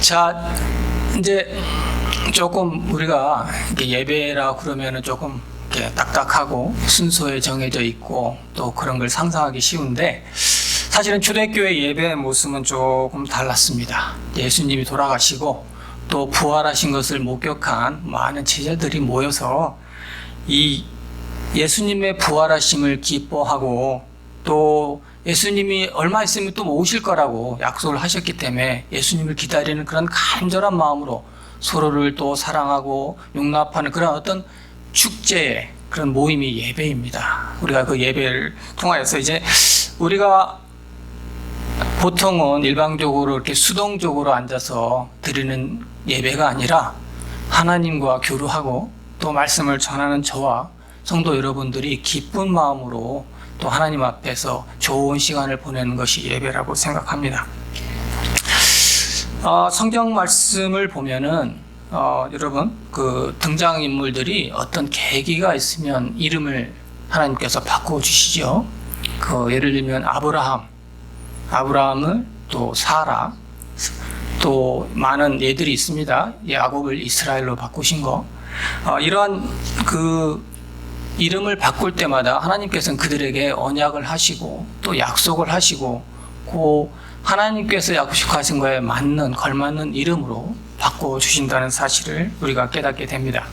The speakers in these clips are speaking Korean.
자, 이제 조금 우리가 예배라 그러면은 조금 이렇게 딱딱하고 순서에 정해져 있고 또 그런 걸 상상하기 쉬운데, 사실은 초대교회 예배의 모습은 조금 달랐습니다. 예수님이 돌아가시고 또 부활하신 것을 목격한 많은 제자들이 모여서 이 예수님의 부활하심을 기뻐하고, 또 예수님이 얼마 있으면 또 오실 거라고 약속을 하셨기 때문에 예수님을 기다리는 그런 간절한 마음으로 서로를 또 사랑하고 용납하는 그런 어떤 축제의 그런 모임이 예배입니다. 우리가 그 예배를 통하여서 이제 우리가 보통은 일방적으로 이렇게 수동적으로 앉아서 드리는 예배가 아니라 하나님과 교류하고 또 말씀을 전하는 저와 성도 여러분들이 기쁜 마음으로 또 하나님 앞에서 좋은 시간을 보내는 것이 예배라고 생각합니다. 성경 말씀을 보면은 여러분 그 등장인물들이 어떤 계기가 있으면 이름을 하나님께서 바꿔주시죠. 예를 들면 아브라함을 또 사라, 또 많은 예들이 있습니다. 야곱을 이스라엘로 바꾸신 거. 이러한 그 이름을 바꿀 때마다 하나님께서는 그들에게 언약을 하시고 또 약속을 하시고, 그 하나님께서 약속하신 거에 맞는 걸맞는 이름으로 바꿔주신다는 사실을 우리가 깨닫게 됩니다.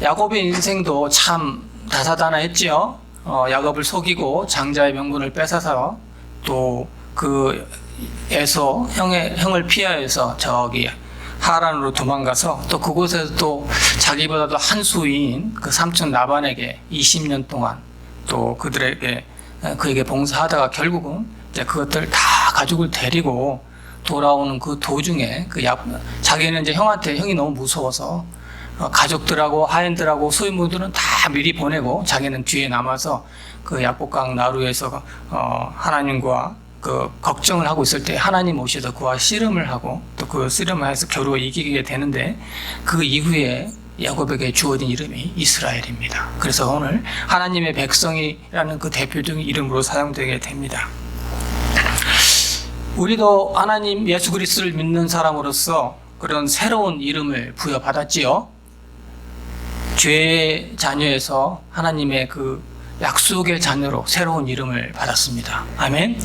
야곱의 인생도 참 다사다난했지요. 야곱을 속이고 장자의 명분을 뺏어서 또 그 에서 형을 피하여서 저기 하란으로 도망가서 또 그곳에서 또 자기보다도 한 수위인 그 삼촌 라반에게 20년 동안 또 그에게 봉사하다가 결국은 이제 그것들 다 가족을 데리고 돌아오는 그 도중에 자기는 이제 형이 너무 무서워서 가족들하고 하인들하고 소유물들은 다 미리 보내고 자기는 뒤에 남아서 그 약복강 나루에서 하나님과 그 걱정을 하고 있을 때 하나님 오셔서 그와 씨름을 하고 또 그 씨름을 해서 겨루 이기게 되는데, 그 이후에 야곱에게 주어진 이름이 이스라엘입니다. 그래서 오늘 하나님의 백성이라는 그 대표적인 이름으로 사용되게 됩니다. 우리도 하나님 예수 그리스도를 믿는 사람으로서 그런 새로운 이름을 부여받았지요. 죄의 자녀에서 하나님의 그 약속의 자녀로 새로운 이름을 받았습니다. 아멘.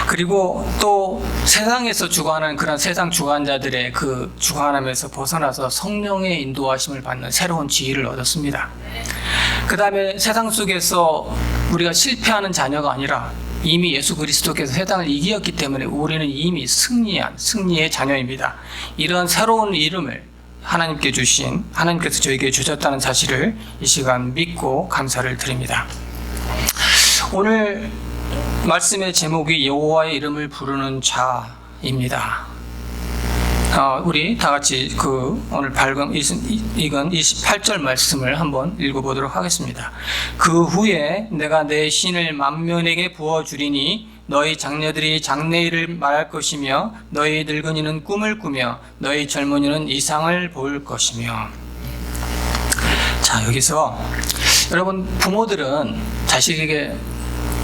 그리고 또 세상에서 주관하는 그런 세상 주관자들의 그 주관함에서 벗어나서 성령의 인도하심을 받는 새로운 지위를 얻었습니다. 그 다음에 세상 속에서 우리가 실패하는 자녀가 아니라 이미 예수 그리스도께서 세상을 이기었기 때문에 우리는 이미 승리의 자녀입니다. 이런 새로운 이름을 하나님께서 저에게 주셨다는 사실을 이 시간 믿고 감사를 드립니다. 오늘 말씀의 제목이 여호와의 이름을 부르는 자입니다. 우리 다 같이 오늘 읽은 28절 말씀을 한번 읽어보도록 하겠습니다. 그 후에 내가 내 신을 만민에게 부어주리니 너희 장녀들이 장래일을 말할 것이며 너희 늙은이는 꿈을 꾸며 너희 젊은이는 이상을 볼 것이며. 자, 여기서 여러분, 부모들은 자식에게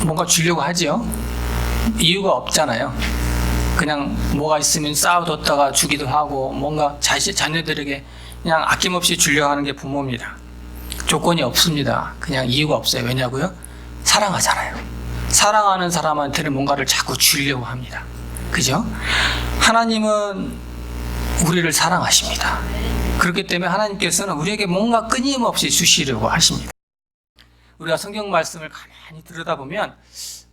뭔가 주려고 하지요. 이유가 없잖아요. 그냥 뭐가 있으면 쌓아뒀다가 주기도 하고 뭔가 자녀들에게 그냥 아낌없이 주려고 하는 게 부모입니다. 조건이 없습니다. 그냥 이유가 없어요. 왜냐고요? 사랑하잖아요. 사랑하는 사람한테는 뭔가를 자꾸 주려고 합니다. 그죠? 하나님은 우리를 사랑하십니다. 그렇기 때문에 하나님께서는 우리에게 뭔가 끊임없이 주시려고 하십니다. 우리가 성경 말씀을 가만히 들여다보면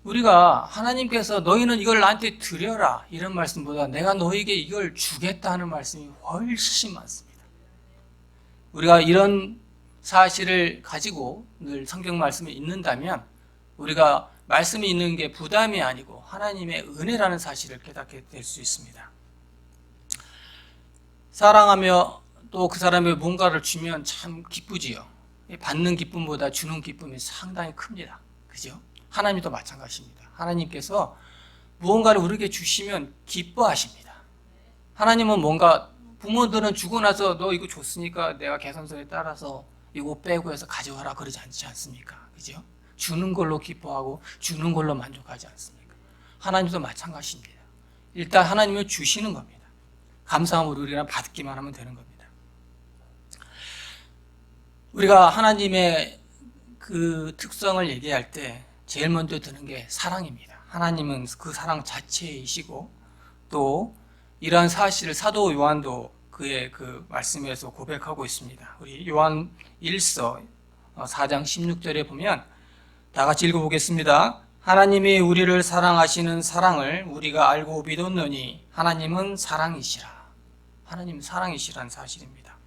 우리가 하나님께서 너희는 이걸 나한테 드려라 이런 말씀보다 내가 너희에게 이걸 주겠다 하는 말씀이 훨씬 많습니다. 우리가 이런 사실을 가지고 늘 성경 말씀을 읽는다면 우리가 말씀이 있는 게 부담이 아니고 하나님의 은혜라는 사실을 깨닫게 될 수 있습니다. 사랑하며 또 그 사람에게 뭔가를 주면 참 기쁘지요. 받는 기쁨보다 주는 기쁨이 상당히 큽니다. 그죠? 하나님도 마찬가지입니다. 하나님께서 무언가를 우리에게 주시면 기뻐하십니다. 하나님은 뭔가, 부모들은 주고 나서 너 이거 줬으니까 내가 계산서에 따라서 이거 빼고 해서 가져와라 그러지 않지 않습니까? 그죠? 주는 걸로 기뻐하고 주는 걸로 만족하지 않습니까? 하나님도 마찬가지입니다. 일단 하나님은 주시는 겁니다. 감사함으로 우리가 받기만 하면 되는 겁니다. 우리가 하나님의 그 특성을 얘기할 때 제일 먼저 드는 게 사랑입니다. 하나님은 그 사랑 자체이시고 또 이러한 사실을 사도 요한도 그의 그 말씀에서 고백하고 있습니다. 우리 요한 1서 4장 16절에 보면 다 같이 읽어보겠습니다. 하나님이 우리를 사랑하시는 사랑을 우리가 알고 믿었노니 하나님은 사랑이시라. 하나님은 사랑이시라는 사실입니다.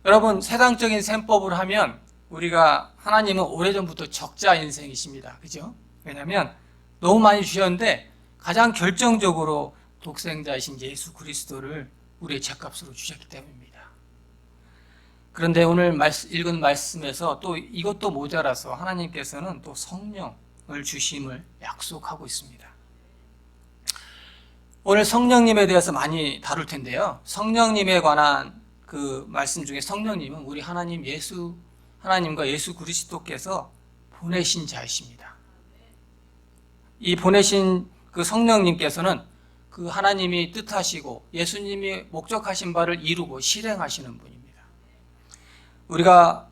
여러분, 세상적인 셈법을 하면 우리가 하나님은 오래전부터 적자 인생이십니다. 그죠? 왜냐하면 너무 많이 주셨는데 가장 결정적으로 독생자이신 예수 그리스도를 우리의 죗값으로 주셨기 때문입니다. 그런데 오늘 읽은 말씀에서 또 이것도 모자라서 하나님께서는 또 성령을 주심을 약속하고 있습니다. 오늘 성령님에 대해서 많이 다룰 텐데요. 성령님에 관한 그 말씀 중에 성령님은 우리 하나님과 예수 그리스도께서 보내신 자이십니다. 이 보내신 그 성령님께서는 그 하나님이 뜻하시고 예수님이 목적하신 바를 이루고 실행하시는 분입니다. 우리가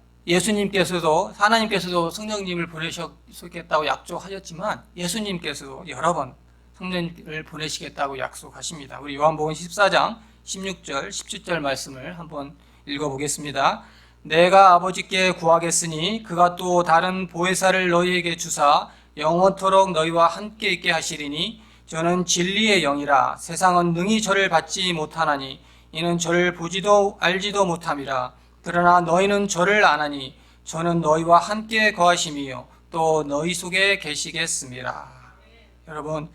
하나님께서도 성령님을 보내시겠다고 약속하셨지만 예수님께서도 여러 번 성령님을 보내시겠다고 약속하십니다. 우리 요한복음 14장 16절, 17절 말씀을 한번 읽어보겠습니다. 내가 아버지께 구하겠으니 그가 또 다른 보혜사를 너희에게 주사 영원토록 너희와 함께 있게 하시리니 저는 진리의 영이라. 세상은 능히 저를 받지 못하나니 이는 저를 보지도 알지도 못함이라. 그러나 너희는 저를 아나니 저는 너희와 함께 거하심이요 또 너희 속에 계시겠음이라. 여러분,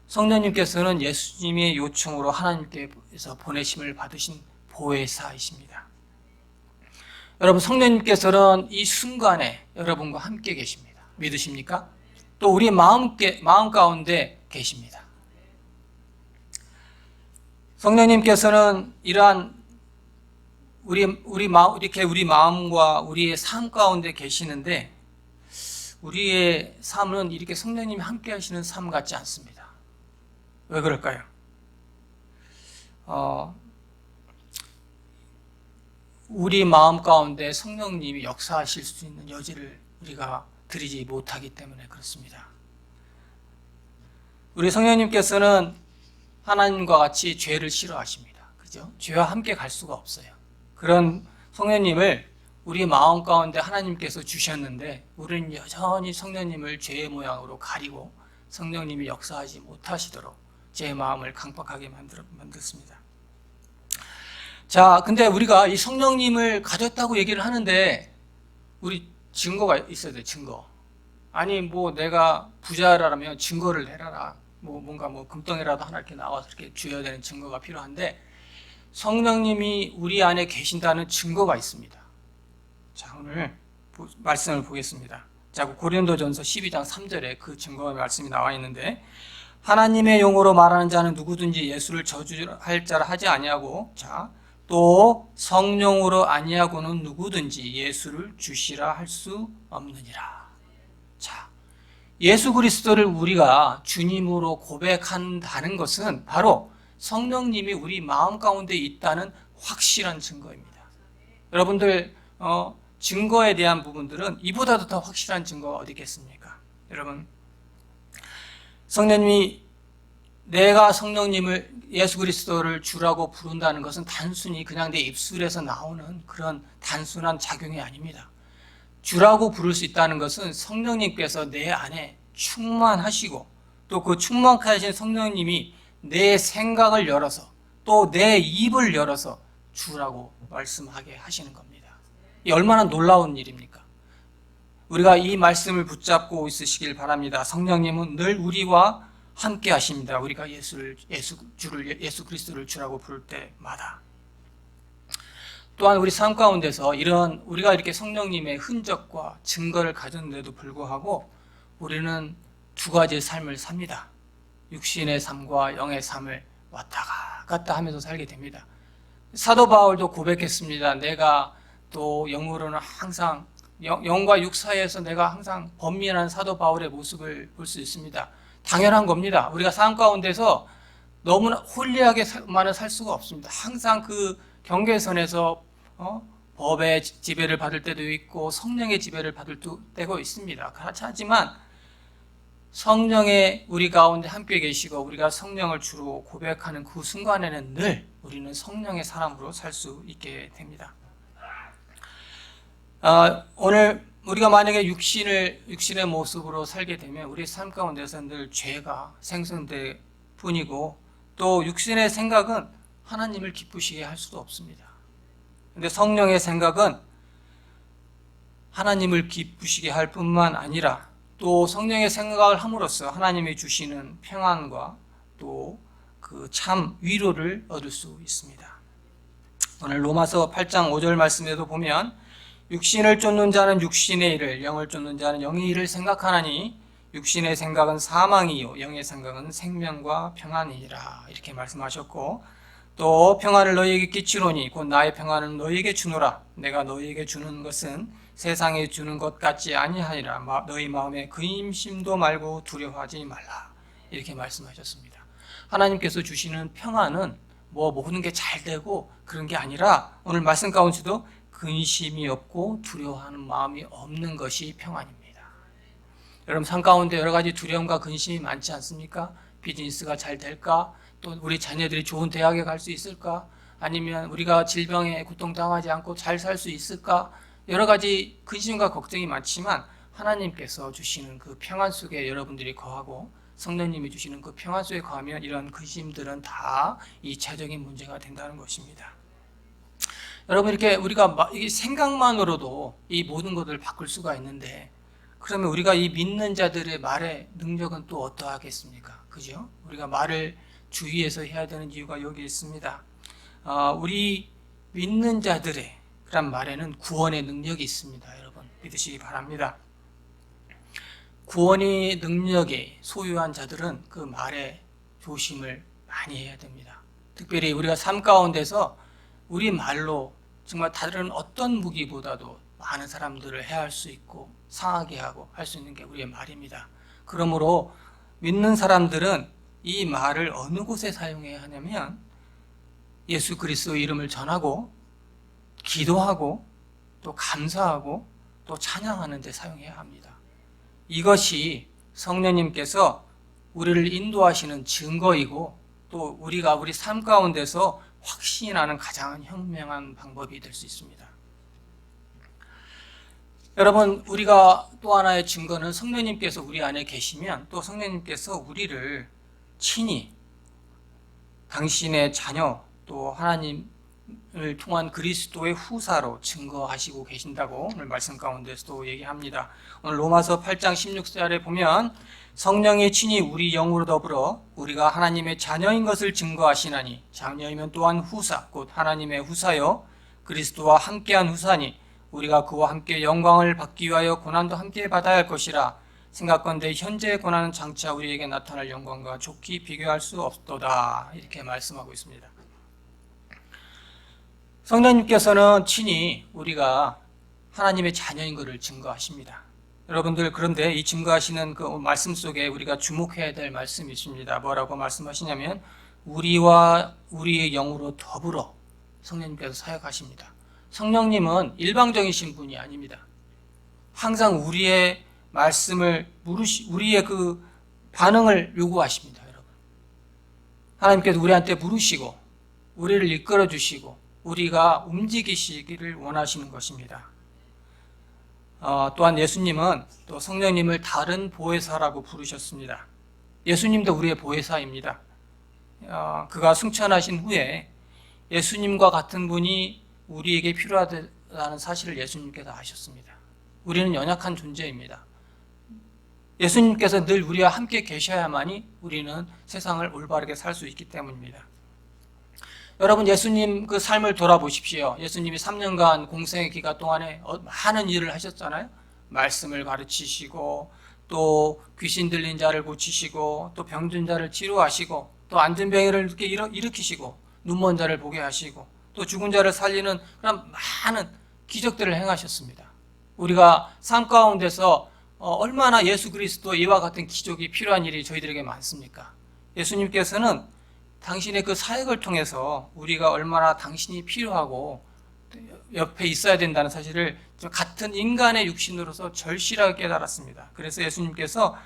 성령님께서는 예수님의 요청으로 하나님께서 보내심을 받으신 보혜사이십니다. 여러분, 성령님께서는 이 순간에 여러분과 함께 계십니다. 믿으십니까? 또 우리 마음 가운데 계십니다. 성령님께서는 이러한 우리 마음과 우리의 삶 가운데 계시는데 우리의 삶은 이렇게 성령님이 함께 하시는 삶 같지 않습니다. 왜 그럴까요? 우리 마음 가운데 성령님이 역사하실 수 있는 여지를 우리가 드리지 못하기 때문에 그렇습니다. 우리 성령님께서는 하나님과 같이 죄를 싫어하십니다. 그죠? 죄와 함께 갈 수가 없어요. 그런 성령님을 우리 마음 가운데 하나님께서 주셨는데 우리는 여전히 성령님을 죄의 모양으로 가리고 성령님이 역사하지 못하시도록 제 마음을 강박하게 만들었습니다. 자, 근데 우리가 이 성령님을 가졌다고 얘기를 하는데 우리 증거가 있어야 돼요. 증거. 아니 뭐 내가 부자라면 증거를 내라라. 뭔가 금덩이라도 하나 이렇게 나와서 이렇게 줘야 되는 증거가 필요한데 성령님이 우리 안에 계신다는 증거가 있습니다. 자, 오늘 말씀을 보겠습니다. 자, 고린도전서 12장 3절에 그 증거의 말씀이 나와 있는데 하나님의 용으로 말하는 자는 누구든지 예수를 저주할 자라 하지 아니하고 자, 또 성령으로 아니하고는 누구든지 예수를 주시라 할 수 없느니라. 자, 예수 그리스도를 우리가 주님으로 고백한다는 것은 바로 성령님이 우리 마음 가운데 있다는 확실한 증거입니다. 여러분들 증거에 대한 부분들은 이보다도 더 확실한 증거가 어디 있겠습니까? 여러분, 성령님이 내가 성령님을 예수 그리스도를 주라고 부른다는 것은 단순히 그냥 내 입술에서 나오는 그런 단순한 작용이 아닙니다. 주라고 부를 수 있다는 것은 성령님께서 내 안에 충만하시고 또 그 충만하신 성령님이 내 생각을 열어서 또 내 입을 열어서 주라고 말씀하게 하시는 겁니다. 이 얼마나 놀라운 일입니까? 우리가 이 말씀을 붙잡고 있으시길 바랍니다. 성령님은 늘 우리와 함께 하십니다. 우리가 예수 그리스도를 주라고 부를 때마다. 또한 우리 삶 가운데서 우리가 이렇게 성령님의 흔적과 증거를 가졌는데도 불구하고 우리는 두 가지의 삶을 삽니다. 육신의 삶과 영의 삶을 왔다 갔다 하면서 살게 됩니다. 사도 바울도 고백했습니다. 내가 또 영으로는 항상 영과 육 사이에서 내가 항상 번민한 사도 바울의 모습을 볼 수 있습니다. 당연한 겁니다. 우리가 삶 가운데서 너무나 홀리하게만은 살 수가 없습니다. 항상 그 경계선에서 법의 지배를 받을 때도 있고 성령의 지배를 받을 때도 있습니다. 하지만 성령의 우리 가운데 함께 계시고 우리가 성령을 주로 고백하는 그 순간에는 늘 우리는 성령의 사람으로 살 수 있게 됩니다. 오늘 우리가 만약에 육신의 모습으로 살게 되면 우리 삶 가운데서 늘 죄가 생성될 뿐이고 또 육신의 생각은 하나님을 기쁘시게 할 수도 없습니다. 근데 성령의 생각은 하나님을 기쁘시게 할 뿐만 아니라 또 성령의 생각을 함으로써 하나님이 주시는 평안과 또 그 참 위로를 얻을 수 있습니다. 오늘 로마서 8장 5절 말씀에도 보면 육신을 쫓는 자는 육신의 일을, 영을 쫓는 자는 영의 일을 생각하나니 육신의 생각은 사망이요 영의 생각은 생명과 평안이니라 이렇게 말씀하셨고 또 평안을 너희에게 끼치노니 곧 나의 평안을 너희에게 주노라. 내가 너희에게 주는 것은 세상에 주는 것 같지 아니하니라. 너희 마음에 근심도 말고 두려워하지 말라. 이렇게 말씀하셨습니다. 하나님께서 주시는 평안은 모든 게 잘 되고 그런 게 아니라 오늘 말씀 가운데도 근심이 없고 두려워하는 마음이 없는 것이 평안입니다. 여러분 삶 가운데 여러 가지 두려움과 근심이 많지 않습니까? 비즈니스가 잘 될까? 또 우리 자녀들이 좋은 대학에 갈 수 있을까? 아니면 우리가 질병에 고통당하지 않고 잘 살 수 있을까? 여러 가지 근심과 걱정이 많지만 하나님께서 주시는 그 평안 속에 여러분들이 거하고 성령님이 주시는 그 평안 속에 거하면 이런 근심들은 다 2차적인 문제가 된다는 것입니다. 여러분 이렇게 우리가 이 생각만으로도 이 모든 것을 바꿀 수가 있는데 그러면 우리가 이 믿는 자들의 말의 능력은 또 어떠하겠습니까? 그죠? 우리가 말을 주의해서 해야 되는 이유가 여기 있습니다. 우리 믿는 자들의 그런 말에는 구원의 능력이 있습니다. 여러분 믿으시기 바랍니다. 구원의 능력에 소유한 자들은 그 말에 조심을 많이 해야 됩니다. 특별히 우리가 삶 가운데서 우리 말로 정말 다른 어떤 무기보다도 많은 사람들을 해할 수 있고 상하게 하고 할 수 있는 게 우리의 말입니다. 그러므로 믿는 사람들은 이 말을 어느 곳에 사용해야 하냐면 예수 그리스도의 이름을 전하고 기도하고 또 감사하고 또 찬양하는 데 사용해야 합니다. 이것이 성령님께서 우리를 인도하시는 증거이고 또 우리가 우리 삶 가운데서 확신하는 가장 현명한 방법이 될 수 있습니다. 여러분 우리가 또 하나의 증거는 성령님께서 우리 안에 계시면 또 성령님께서 우리를 친히 당신의 자녀 또 하나님을 통한 그리스도의 후사로 증거하시고 계신다고 오늘 말씀 가운데서도 얘기합니다. 오늘 로마서 8장 16절에 보면 성령이 친히 우리 영으로 더불어 우리가 하나님의 자녀인 것을 증거하시나니 자녀이면 또한 후사 곧 하나님의 후사요 그리스도와 함께한 후사니 우리가 그와 함께 영광을 받기 위하여 고난도 함께 받아야 할 것이라. 생각건대 현재의 고난은 장차 우리에게 나타날 영광과 좋게 비교할 수 없도다. 이렇게 말씀하고 있습니다. 성령님께서는 친히 우리가 하나님의 자녀인 것을 증거하십니다. 여러분들 그런데 이 증거하시는 그 말씀 속에 우리가 주목해야 될 말씀이 있습니다. 뭐라고 말씀하시냐면 우리와 우리의 영으로 더불어 성령님께서 사역하십니다. 성령님은 일방적이신 분이 아닙니다. 항상 우리의 말씀을 우리의 그 반응을 요구하십니다. 여러분 하나님께서 우리한테 물으시고 우리를 이끌어 주시고 우리가 움직이시기를 원하시는 것입니다. 또한 예수님은 또 성령님을 다른 보혜사라고 부르셨습니다. 예수님도 우리의 보혜사입니다. 그가 승천하신 후에 예수님과 같은 분이 우리에게 필요하다는 사실을 예수님께서 아셨습니다. 우리는 연약한 존재입니다. 예수님께서 늘 우리와 함께 계셔야만이 우리는 세상을 올바르게 살 수 있기 때문입니다. 여러분 예수님 그 삶을 돌아보십시오. 예수님이 3년간 공생의 기간 동안에 많은 일을 하셨잖아요. 말씀을 가르치시고 또 귀신 들린 자를 고치시고 또 병든 자를 치료하시고 또 앉은 병이를 이렇게 일으키시고 눈먼 자를 보게 하시고 또 죽은 자를 살리는 그런 많은 기적들을 행하셨습니다. 우리가 삶 가운데서 얼마나 예수 그리스도 이와 같은 기적이 필요한 일이 저희들에게 많습니까? 예수님께서는 당신의 그 사역을 통해서 우리가 얼마나 당신이 필요하고 옆에 있어야 된다는 사실을 같은 인간의 육신으로서 절실하게 깨달았습니다. 그래서 예수님께서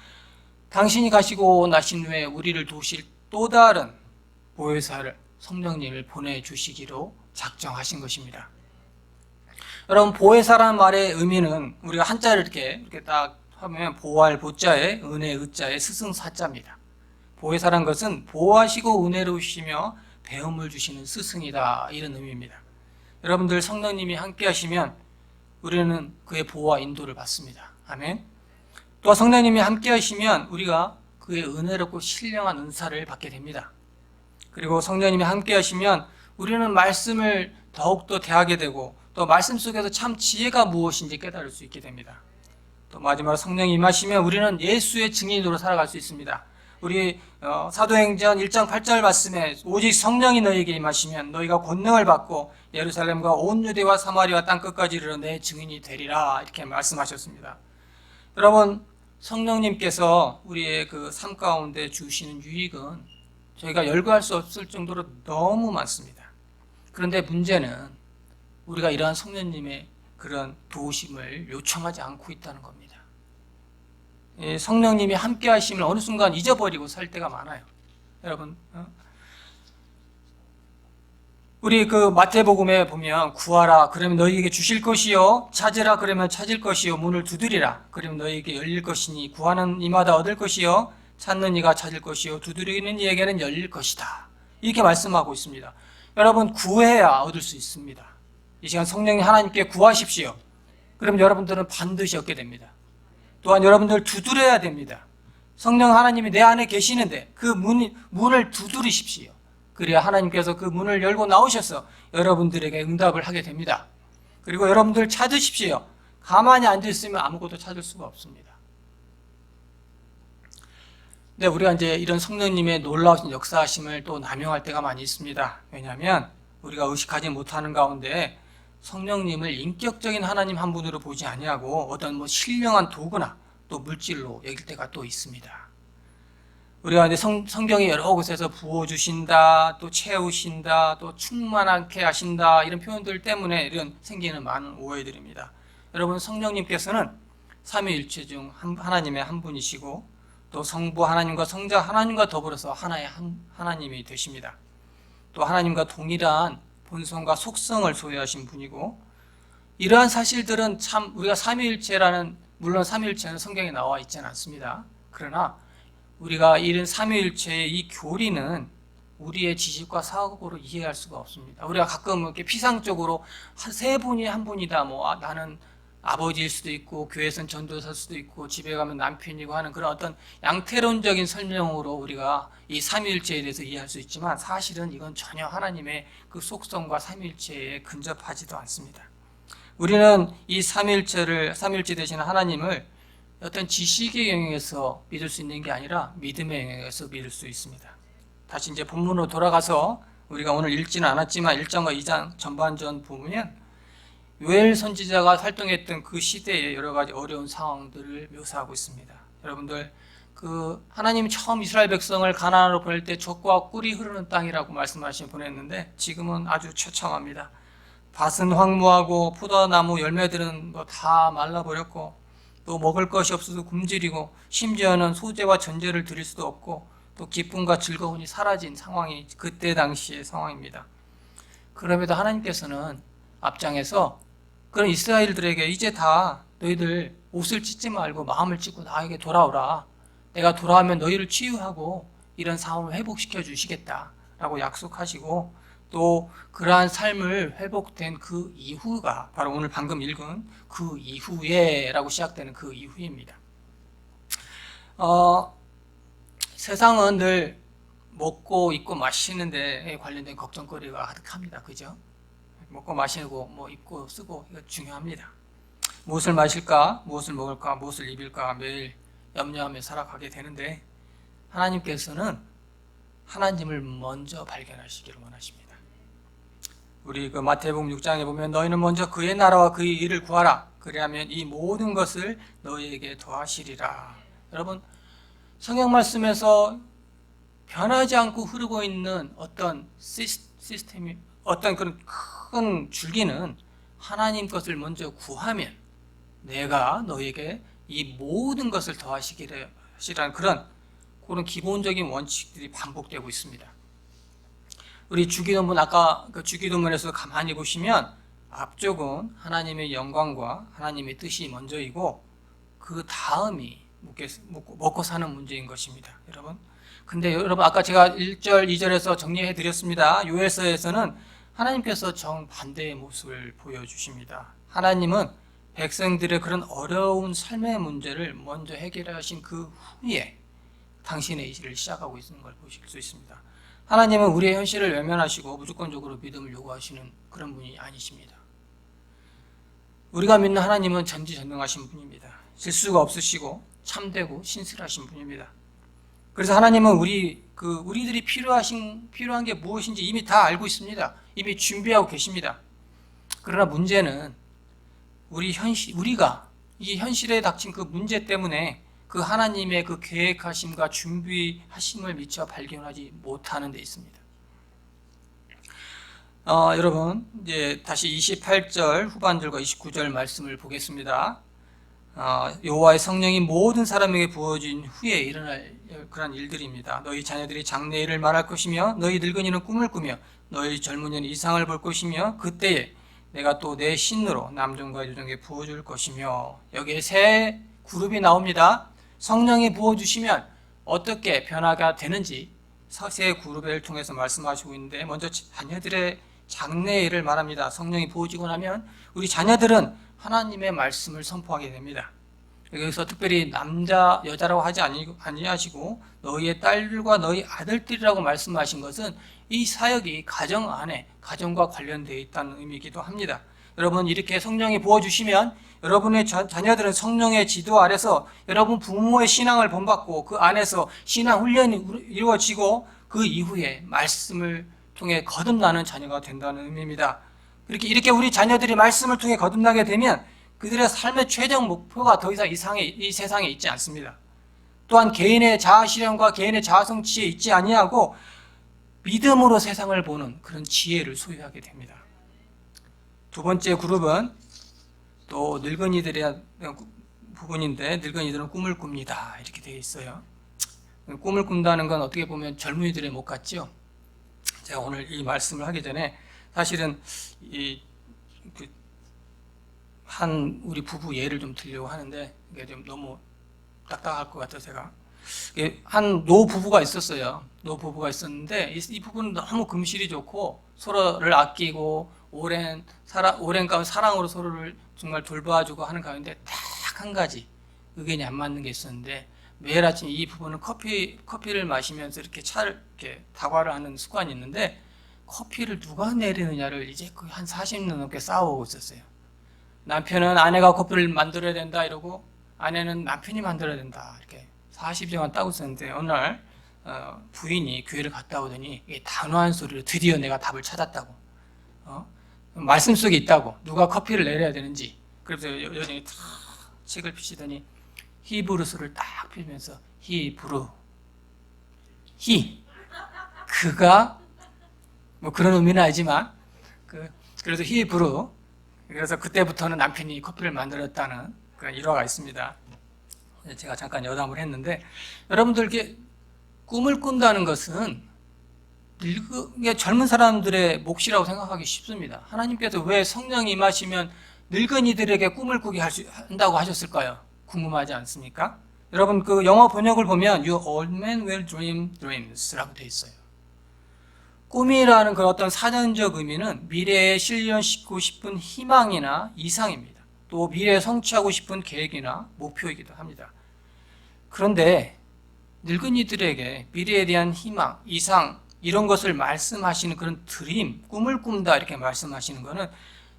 당신이 가시고 나신 후에 우리를 도우실 또 다른 보혜사를 성령님을 보내주시기로 작정하신 것입니다. 여러분, 보혜사라는 말의 의미는 우리가 한자를 이렇게 딱 하면 보할 보자에 은혜 의자에 스승 사자입니다. 보혜사란 것은 보호하시고 은혜로우시며 배움을 주시는 스승이다, 이런 의미입니다. 여러분들 성령님이 함께 하시면 우리는 그의 보호와 인도를 받습니다. 아멘. 또 성령님이 함께 하시면 우리가 그의 은혜롭고 신령한 은사를 받게 됩니다. 그리고 성령님이 함께 하시면 우리는 말씀을 더욱더 대하게 되고 또 말씀 속에서 참 지혜가 무엇인지 깨달을 수 있게 됩니다. 또 마지막으로 성령이 임하시면 우리는 예수의 증인으로 살아갈 수 있습니다. 우리 사도행전 1장 8절 말씀에 오직 성령이 너희에게 임하시면 너희가 권능을 받고 예루살렘과 온 유대와 사마리아 땅끝까지 이르러 내 증인이 되리라, 이렇게 말씀하셨습니다. 여러분, 성령님께서 우리의 그 삶 가운데 주시는 유익은 저희가 열거할 수 없을 정도로 너무 많습니다. 그런데 문제는 우리가 이러한 성령님의 그런 도우심을 요청하지 않고 있다는 겁니다. 성령님이 함께 하심을 어느 순간 잊어버리고 살 때가 많아요. 여러분, 우리 그 마태복음에 보면 구하라 그러면 너희에게 주실 것이요, 찾으라 그러면 찾을 것이요, 문을 두드리라 그러면 너희에게 열릴 것이니 구하는 이마다 얻을 것이요, 찾는 이가 찾을 것이요, 두드리는 이에게는 열릴 것이다, 이렇게 말씀하고 있습니다. 여러분, 구해야 얻을 수 있습니다. 이 시간 성령님 하나님께 구하십시오. 그럼 여러분들은 반드시 얻게 됩니다. 또한 여러분들 두드려야 됩니다. 성령 하나님이 내 안에 계시는데 그 문을 두드리십시오. 그래야 하나님께서 그 문을 열고 나오셔서 여러분들에게 응답을 하게 됩니다. 그리고 여러분들 찾으십시오. 가만히 앉아있으면 아무것도 찾을 수가 없습니다. 근데 우리가 이제 이런 성령님의 놀라우신 역사하심을 또 남용할 때가 많이 있습니다. 왜냐하면 우리가 의식하지 못하는 가운데 성령님을 인격적인 하나님 한 분으로 보지 아니하고 어떤 신령한 도구나 또 물질로 여길 때가 또 있습니다. 우리가 이제 성경이 여러 곳에서 부어주신다, 또 채우신다, 또 충만하게 하신다, 이런 표현들 때문에 이런 생기는 많은 오해들입니다. 여러분, 성령님께서는 삼위일체 중 하나님의 한 분이시고 또 성부 하나님과 성자 하나님과 더불어서 하나의 하나님이 되십니다. 또 하나님과 동일한 본성과 속성을 소유하신 분이고, 이러한 사실들은 참 우리가 삼위일체라는, 물론 삼위일체는 성경에 나와 있지는 않습니다. 그러나 우리가 이런 삼위일체의 이 교리는 우리의 지식과 사고로 이해할 수가 없습니다. 우리가 가끔 이렇게 피상적으로 세 분이 한 분이다, 나는 아버지일 수도 있고 교회에서는 전도사일 수도 있고 집에 가면 남편이고 하는 그런 어떤 양태론적인 설명으로 우리가 이 삼위일체에 대해서 이해할 수 있지만 사실은 이건 전혀 하나님의 그 속성과 삼위일체에 근접하지도 않습니다. 우리는 이 삼위일체 되시는 하나님을 어떤 지식의 영역에서 믿을 수 있는 게 아니라 믿음의 영역에서 믿을 수 있습니다. 다시 이제 본문으로 돌아가서 우리가 오늘 읽지는 않았지만 1장과 2장 전반전 보면 요엘 선지자가 활동했던 그 시대의 여러 가지 어려운 상황들을 묘사하고 있습니다. 여러분들, 그 하나님이 처음 이스라엘 백성을 가나안으로 보낼 때 젖과 꿀이 흐르는 땅이라고 말씀하시며 보냈는데 지금은 아주 처참합니다. 밭은 황무하고 포도나무 열매들은 다 말라버렸고 또 먹을 것이 없어서 굶주리고 심지어는 소재와 전제를 드릴 수도 없고 또 기쁨과 즐거움이 사라진 상황이 그때 당시의 상황입니다. 그럼에도 하나님께서는 앞장에서 그런 이스라엘들에게 이제 다 너희들 옷을 찢지 말고 마음을 찢고 나에게 돌아오라. 내가 돌아오면 너희를 치유하고 이런 상황을 회복시켜 주시겠다라고 약속하시고 또 그러한 삶을 회복된 그 이후가 바로 오늘 방금 읽은 그 이후에라고 시작되는 그 이후입니다. 세상은 늘 먹고 입고 마시는 데 관련된 걱정거리가 가득합니다. 그죠? 먹고 마시고 입고 쓰고 이거 중요합니다. 무엇을 마실까, 무엇을 먹을까, 무엇을 입을까 매일 염려하며 살아가게 되는데 하나님께서는 하나님을 먼저 발견하시기를 원하십니다. 우리 그 마태복음 6장에 보면 너희는 먼저 그의 나라와 그의 일을 구하라. 그리하면 이 모든 것을 너희에게 더하시리라. 여러분, 성경 말씀에서 변하지 않고 흐르고 있는 어떤 시스템이, 어떤 그런 큰 줄기는 하나님 것을 먼저 구하면 내가 너에게 이 모든 것을 더하시리라는 그런 기본적인 원칙들이 반복되고 있습니다. 우리 주기도문, 아까 그 주기도문에서 가만히 보시면 앞쪽은 하나님의 영광과 하나님의 뜻이 먼저이고 그 다음이 먹고 사는 문제인 것입니다. 여러분. 근데 여러분, 아까 제가 1절, 2절에서 정리해 드렸습니다. 요엘서에서는 하나님께서 정반대의 모습을 보여주십니다. 하나님은 백성들의 그런 어려운 삶의 문제를 먼저 해결하신 그 후에 당신의 일을 시작하고 있는 걸 보실 수 있습니다. 하나님은 우리의 현실을 외면하시고 무조건적으로 믿음을 요구하시는 그런 분이 아니십니다. 우리가 믿는 하나님은 전지전능하신 분입니다. 실수가 없으시고 참되고 신실하신 분입니다. 그래서 하나님은 우리들이 필요한 게 무엇인지 이미 다 알고 있습니다. 이미 준비하고 계십니다. 그러나 문제는 우리가 이 현실에 닥친 그 문제 때문에 그 하나님의 그 계획하심과 준비하심을 미처 발견하지 못하는 데 있습니다. 여러분, 이제 다시 28절 후반절과 29절 말씀을 보겠습니다. 여호와의 성령이 모든 사람에게 부어진 후에 일어날 그런 일들입니다. 너희 자녀들이 장래일을 말할 것이며 너희 늙은이는 꿈을 꾸며 너희 젊은이는 이상을 볼 것이며 그때에 내가 또 내 신으로 남종과 여종에게 부어줄 것이며, 여기에 세 그룹이 나옵니다. 성령이 부어주시면 어떻게 변화가 되는지 세 그룹을 통해서 말씀하시고 있는데, 먼저 자녀들의 장래일을 말합니다. 성령이 부어지고 나면 우리 자녀들은 하나님의 말씀을 선포하게 됩니다. 여기서 특별히 남자, 여자라고 하지 아니하시고 너희의 딸들과 너희 아들들이라고 말씀하신 것은 이 사역이 가정 안에, 가정과 관련되어 있다는 의미이기도 합니다. 여러분, 이렇게 성령이 부어주시면 여러분의 자녀들은 성령의 지도 아래서 여러분 부모의 신앙을 본받고 그 안에서 신앙 훈련이 이루어지고 그 이후에 말씀을 통해 거듭나는 자녀가 된다는 의미입니다. 이렇게 우리 자녀들이 말씀을 통해 거듭나게 되면 그들의 삶의 최종 목표가 더 이상 이 세상에 있지 않습니다. 또한 개인의 자아 실현과 개인의 자아 성취에 있지 아니하고 믿음으로 세상을 보는 그런 지혜를 소유하게 됩니다. 두 번째 그룹은 또 늙은이들의 부분인데, 늙은이들은 꿈을 꿉니다. 이렇게 되어 있어요. 꿈을 꾼다는 건 어떻게 보면 젊은이들의 목 같죠? 제가 오늘 이 말씀을 하기 전에 사실은 우리 부부 예를 좀 들려고 하는데 이게 좀 너무 딱딱할 것 같아서 제가 한 노부부가 있었어요. 노부부가 있었는데 이 부부는 너무 금실이 좋고 서로를 아끼고 오랜 가운데 사랑으로 서로를 정말 돌봐주고 하는 가운데 딱 한 가지 의견이 안 맞는 게 있었는데, 매일 아침 이 부부는 커피를 마시면서 이렇게 다과를 하는 습관이 있는데 커피를 누가 내리느냐를 이제 거의 한 40년 넘게 싸워오고 있었어요. 남편은 아내가 커피를 만들어야 된다 이러고 아내는 남편이 만들어야 된다 이렇게 40여간 따고 있었는데, 어느 날 부인이 교회를 갔다 오더니 단호한 소리로 드디어 내가 답을 찾았다고, 말씀 속에 있다고, 누가 커피를 내려야 되는지. 그래서 여전히 탁 책을 펴시더니 히브리서를 딱 펴면서 그가 뭐 그런 의미는 아니지만 그래서 히브루, 그래서 그때부터는 남편이 커피를 만들었다는 그런 일화가 있습니다. 제가 잠깐 여담을 했는데, 여러분들께 꿈을 꾼다는 것은 젊은 사람들의 몫이라고 생각하기 쉽습니다. 하나님께서 왜 성령이 임하시면 늙은이들에게 꿈을 꾸게 한다고 하셨을까요? 궁금하지 않습니까? 여러분, 그 영어 번역을 보면 You old men will dream dreams라고 되어 있어요. 꿈이라는 그 어떤 사전적 의미는 미래에 실현시키고 싶은 희망이나 이상입니다. 또 미래에 성취하고 싶은 계획이나 목표이기도 합니다. 그런데 늙은이들에게 미래에 대한 희망, 이상, 이런 것을 말씀하시는 그런 드림, 꿈을 꾼다 이렇게 말씀하시는 것은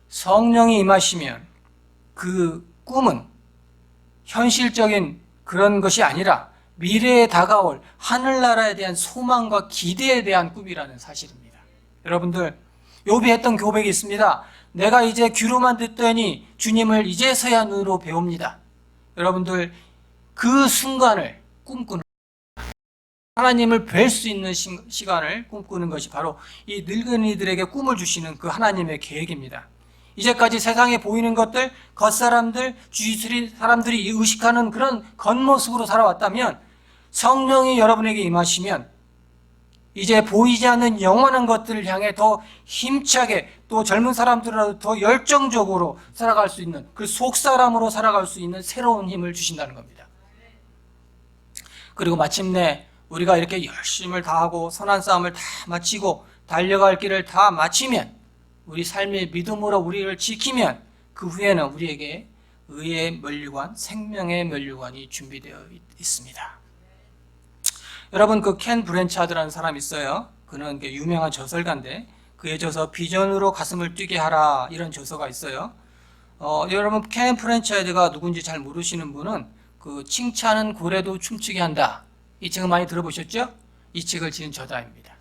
성령이 임하시면 그 꿈은 현실적인 그런 것이 아니라 미래에 다가올 하늘나라에 대한 소망과 기대에 대한 꿈이라는 사실입니다. 여러분들, 욥이 했던 고백이 있습니다. 내가 이제 귀로만 듣더니 주님을 이제서야 눈으로 배웁니다. 여러분들, 그 순간을 꿈꾸는 하나님을 뵐 수 있는 시간을 꿈꾸는 것이 바로 이 늙은이들에게 꿈을 주시는 그 하나님의 계획입니다. 이제까지 세상에 보이는 것들, 겉사람들, 주위 사람들이 의식하는 그런 겉모습으로 살아왔다면 성령이 여러분에게 임하시면 이제 보이지 않는 영원한 것들을 향해 더 힘차게, 또 젊은 사람들이라도 더 열정적으로 살아갈 수 있는, 그 속사람으로 살아갈 수 있는 새로운 힘을 주신다는 겁니다. 그리고 마침내 우리가 이렇게 열심을 다하고 선한 싸움을 다 마치고 달려갈 길을 다 마치면, 우리 삶의 믿음으로 우리를 지키면 그 후에는 우리에게 의의 면류관, 생명의 면류관이 준비되어 있습니다. 여러분, 그 켄 브랜차드라는 사람이 있어요. 그는 유명한 저설가인데 그의 저서 비전으로 가슴을 뛰게 하라, 이런 저서가 있어요. 여러분, 켄 브랜차드가 누군지 잘 모르시는 분은 그 칭찬은 고래도 춤추게 한다, 이 책을 많이 들어보셨죠? 이 책을 지은 저자입니다.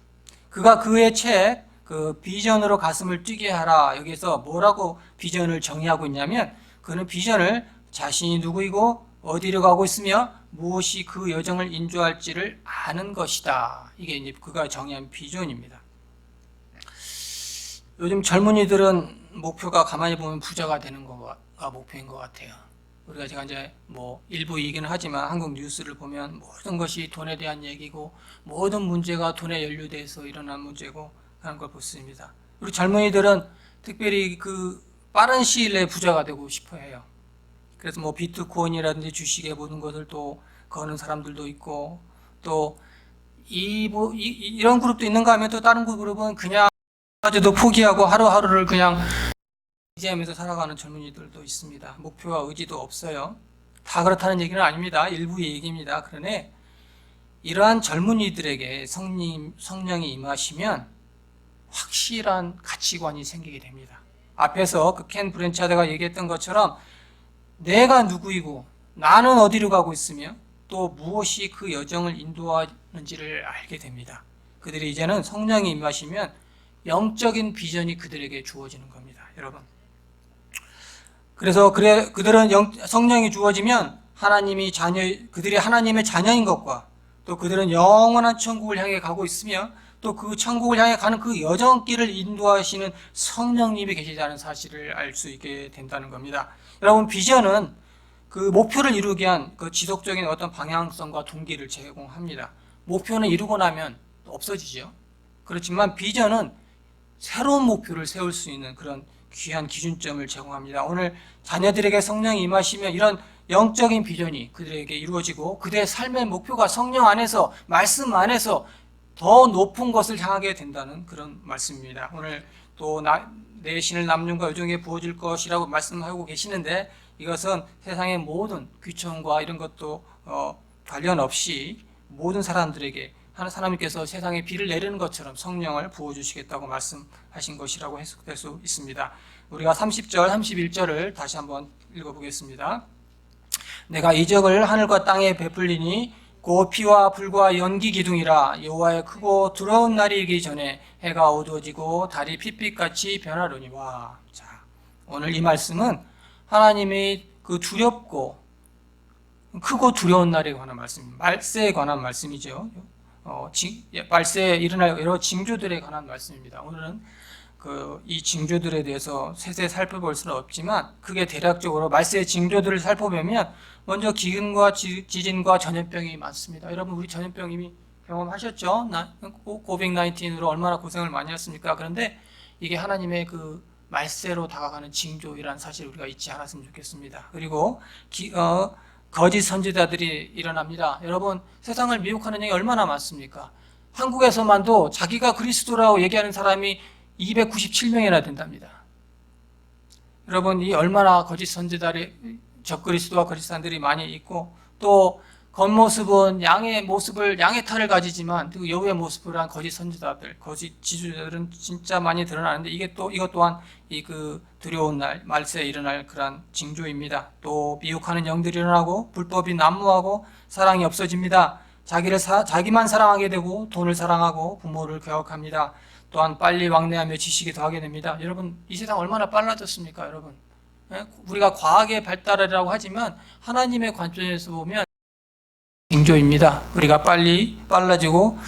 그가 그의 책 그 비전으로 가슴을 뛰게 하라, 여기서 뭐라고 비전을 정의하고 있냐면, 그는 비전을 자신이 누구이고 어디로 가고 있으며 무엇이 그 여정을 인도할지를 아는 것이다. 이게 이제 그가 정의한 비전입니다. 요즘 젊은이들은 목표가 가만히 보면 부자가 되는 거가 목표인 것 같아요. 우리가 제가 이제 일부 얘기는 하지만 한국 뉴스를 보면 모든 것이 돈에 대한 얘기고 모든 문제가 돈에 연루돼서 일어난 문제고 하는 걸 보습니다. 우리 젊은이들은 특별히 그 빠른 시일 내에 부자가 되고 싶어 해요. 그래서 비트코인이라든지 주식의 모든 것을 또 거는 사람들도 있고, 또 이런 그룹도 있는가 하면 또 다른 그룹은 그냥 까지도 포기하고 하루하루를 그냥 의지하면서 살아가는 젊은이들도 있습니다. 목표와 의지도 없어요. 다 그렇다는 얘기는 아닙니다. 일부의 얘기입니다. 그러나 이러한 젊은이들에게 성령이 임하시면 확실한 가치관이 생기게 됩니다. 앞에서 그 켄 브랜차드가 얘기했던 것처럼 내가 누구이고 나는 어디로 가고 있으며 또 무엇이 그 여정을 인도하는지를 알게 됩니다. 그들이 이제는 성령이 임하시면 영적인 비전이 그들에게 주어지는 겁니다. 여러분, 그래서 그들은 성령이 주어지면 그들이 하나님의 자녀인 것과, 또 그들은 영원한 천국을 향해 가고 있으며 또 그 천국을 향해 가는 그 여정길을 인도하시는 성령님이 계시다는 사실을 알 수 있게 된다는 겁니다. 여러분, 비전은 그 목표를 이루기 위한 그 지속적인 어떤 방향성과 동기를 제공합니다. 목표는 이루고 나면 없어지죠. 그렇지만 비전은 새로운 목표를 세울 수 있는 그런 귀한 기준점을 제공합니다. 오늘 자녀들에게 성령이 임하시면 이런 영적인 비전이 그들에게 이루어지고 그들의 삶의 목표가 성령 안에서, 말씀 안에서 더 높은 것을 향하게 된다는 그런 말씀입니다. 오늘 또 내 신을 남녀과 여종에게 부어줄 것이라고 말씀하고 계시는데, 이것은 세상의 모든 귀천과 이런 것도 관련 없이 모든 사람들에게 하나님께서 세상에 비를 내리는 것처럼 성령을 부어주시겠다고 말씀하신 것이라고 해석될 수 있습니다. 우리가 30절, 31절을 다시 한번 읽어보겠습니다. 내가 이적을 하늘과 땅에 베풀리니 곧 피와 불과 연기 기둥이라. 여호와의 크고 두려운 날이 이기 전에 해가 어두워지고 달이 핏빛같이 변하려니와. 자, 오늘 이 말씀은 하나님의 그 두렵고 크고 두려운 날에 관한 말씀입니다. 말세에 관한 말씀이죠. 말세에 일어날 여러 징조들에 관한 말씀입니다. 오늘은 이 징조들에 대해서 세세 살펴볼 수는 없지만, 크게 대략적으로 말세의 징조들을 살펴보면 먼저 기근과 지진과 전염병이 많습니다. 여러분, 우리 전염병 이미 경험하셨죠? 코비드-19으로 얼마나 고생을 많이 했습니까? 그런데 이게 하나님의 그 말세로 다가가는 징조이라는 사실을 우리가 잊지 않았으면 좋겠습니다. 그리고 거짓 선지자들이 일어납니다. 여러분, 세상을 미혹하는 얘기 얼마나 많습니까? 한국에서만도 자기가 그리스도라고 얘기하는 사람이 297명이나 된답니다. 여러분, 이 얼마나 거짓 선지자들이, 적그리스도와 그리스도인들이 많이 있고, 또 겉모습은 양의 탈을 가지지만 그 여우의 모습을 한 거짓 선지자들, 거짓 지주자들은 진짜 많이 드러나는데, 이것 또한 그 두려운 날, 말세에 일어날 그러한 징조입니다. 또 미혹하는 영들이 일어나고 불법이 난무하고 사랑이 없어집니다. 자기만 사랑하게 되고 돈을 사랑하고 부모를 개혁합니다. 또한 빨리 왕래하며 지식이 더하게 됩니다. 여러분, 이 세상 얼마나 빨라졌습니까, 여러분? 우리가 과학의 발달이라고 하지만 하나님의 관점에서 보면 징조입니다. 우리가 빨라지고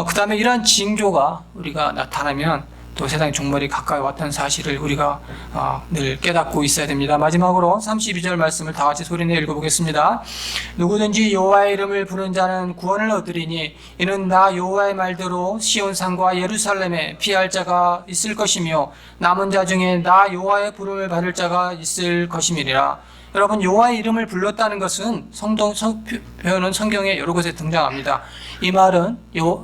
그 다음에 이러한 징조가 우리가 나타나면 또 세상의 종말이 가까이 왔다는 사실을 우리가 늘 깨닫고 있어야 됩니다. 마지막으로 32절 말씀을 다 같이 소리내 읽어보겠습니다. 누구든지 여호와의 이름을 부르는 자는 구원을 얻으리니 이는 나 여호와의 말대로 시온산과 예루살렘에 피할 자가 있을 것이며 남은 자 중에 나 여호와의 부름을 받을 자가 있을 것임이니라. 여러분, 여호와의 이름을 불렀다는 것은 표현은 성경에 여러 곳에 등장합니다. 이 말은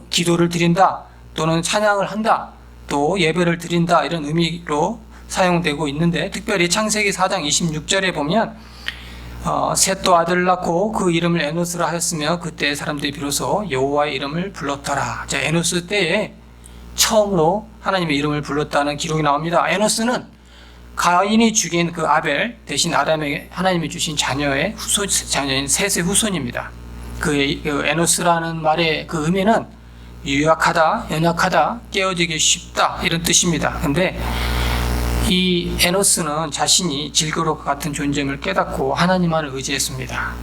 기도를 드린다 또는 찬양을 한다 또 예배를 드린다 이런 의미로 사용되고 있는데, 특별히 창세기 4장 26절에 보면 셋도 아들을 낳고 그 이름을 에노스라 하였으며 그때 사람들이 비로소 여호와의 이름을 불렀더라. 자, 에노스 때에 처음으로 하나님의 이름을 불렀다는 기록이 나옵니다. 에노스는 가인이 죽인 그 아벨 대신 아담에게 하나님이 주신 자녀인 셋의 후손입니다. 그 에노스라는 말의 그 의미는 유약하다, 연약하다, 깨어지기 쉽다 이런 뜻입니다. 근데 이 에노스는 자신이 질그릇과 같은 존재임을 깨닫고 하나님만을 의지했습니다.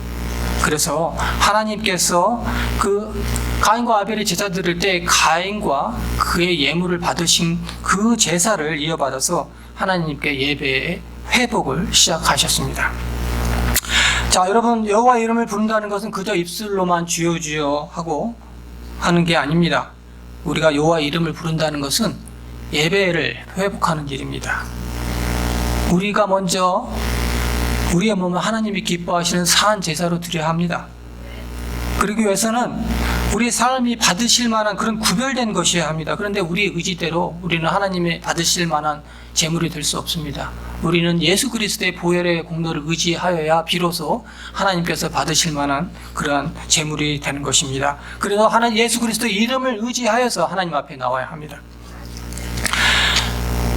그래서 하나님께서 그 가인과 아벨이 제사 드릴 때 가인과 그의 예물을 받으신 그 제사를 이어받아서 하나님께 예배의 회복을 시작하셨습니다. 자, 여러분, 여호와의 이름을 부른다는 것은 그저 입술로만 주여 주여 하고 하는 게 아닙니다. 우리가 여호와의 이름을 부른다는 것은 예배를 회복하는 일입니다. 우리가 먼저 우리의 몸을 하나님이 기뻐하시는 사한 제사로 드려야 합니다. 그러기 위해서는 우리 삶이 받으실 만한 그런 구별된 것이어야 합니다. 그런데 우리 의지대로 우리는 하나님의 받으실 만한 제물이 될 수 없습니다. 우리는 예수 그리스도의 보혈의 공로를 의지하여야 비로소 하나님께서 받으실 만한 그러한 제물이 되는 것입니다. 그래서 예수 그리스도의 이름을 의지하여서 하나님 앞에 나와야 합니다.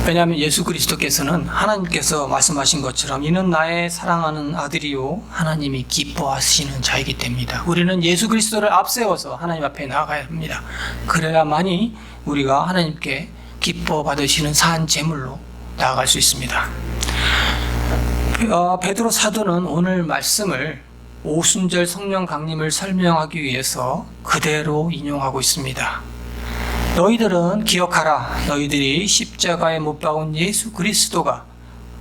왜냐하면 예수 그리스도께서는 하나님께서 말씀하신 것처럼 이는 나의 사랑하는 아들이요 하나님이 기뻐하시는 자이기 때문입니다. 우리는 예수 그리스도를 앞세워서 하나님 앞에 나아가야 합니다. 그래야만이 우리가 하나님께 기뻐 받으시는 산 제물로 나아갈 수 있습니다. 베드로 사도는 오늘 말씀을 오순절 성령 강림을 설명하기 위해서 그대로 인용하고 있습니다. 너희들은 기억하라. 너희들이 십자가에 못 박은 예수 그리스도가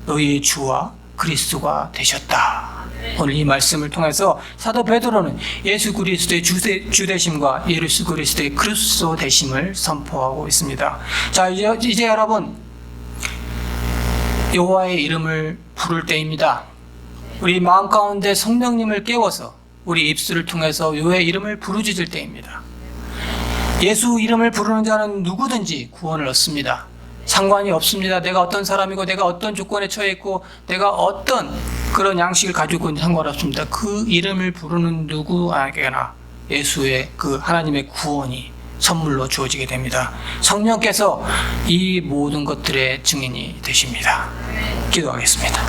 너희의 주와 그리스도가 되셨다. 오늘 이 말씀을 통해서 사도 베드로는 예수 그리스도의 주 되심과 예수 그리스도의 그리스도 되심을 선포하고 있습니다. 자, 이제 여러분, 여호와의 이름을 부를 때입니다. 우리 마음 가운데 성령님을 깨워서 우리 입술을 통해서 여호와의 이름을 부르짖을 때입니다. 예수 이름을 부르는 자는 누구든지 구원을 얻습니다. 상관이 없습니다. 내가 어떤 사람이고 내가 어떤 조건에 처해 있고 내가 어떤 그런 양식을 가지고 있는 상관없습니다. 그 이름을 부르는 누구에게나 예수의 그 하나님의 구원이 선물로 주어지게 됩니다. 성령께서 이 모든 것들의 증인이 되십니다. 기도하겠습니다.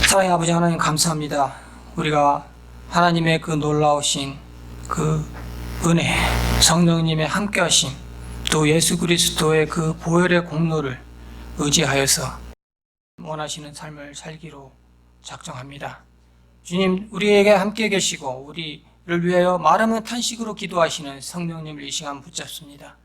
사랑의 아버지 하나님, 감사합니다. 우리가 하나님의 그 놀라우신 그 은혜, 성령님의 함께하심, 또 예수 그리스도의 그 보혈의 공로를 의지하여서 원하시는 삶을 살기로 작정합니다. 주님, 우리에게 함께 계시고 우리를 위하여 말하면 탄식으로 기도하시는 성령님을 이 시간 붙잡습니다.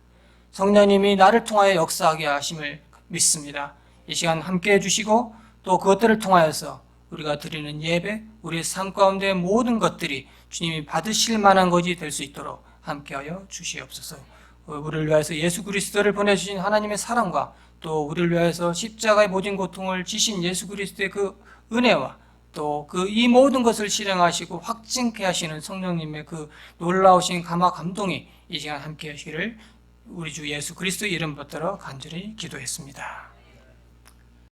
성령님이 나를 통하여 역사하게 하심을 믿습니다. 이 시간 함께 해주시고 또 그것들을 통하여서 우리가 드리는 예배, 우리의 삶 가운데 모든 것들이 주님이 받으실 만한 것이 될 수 있도록 함께하여 주시옵소서. 우리를 위하여서 예수 그리스도를 보내주신 하나님의 사랑과 또 우리를 위하여서 십자가의 모든 고통을 지신 예수 그리스도의 그 은혜와 또 이 모든 것을 실행하시고 확증케 하시는 성령님의 그 놀라우신 감동이 이 시간 함께 하시기를 우리 주 예수 그리스도의 이름 받들어 간절히 기도했습니다.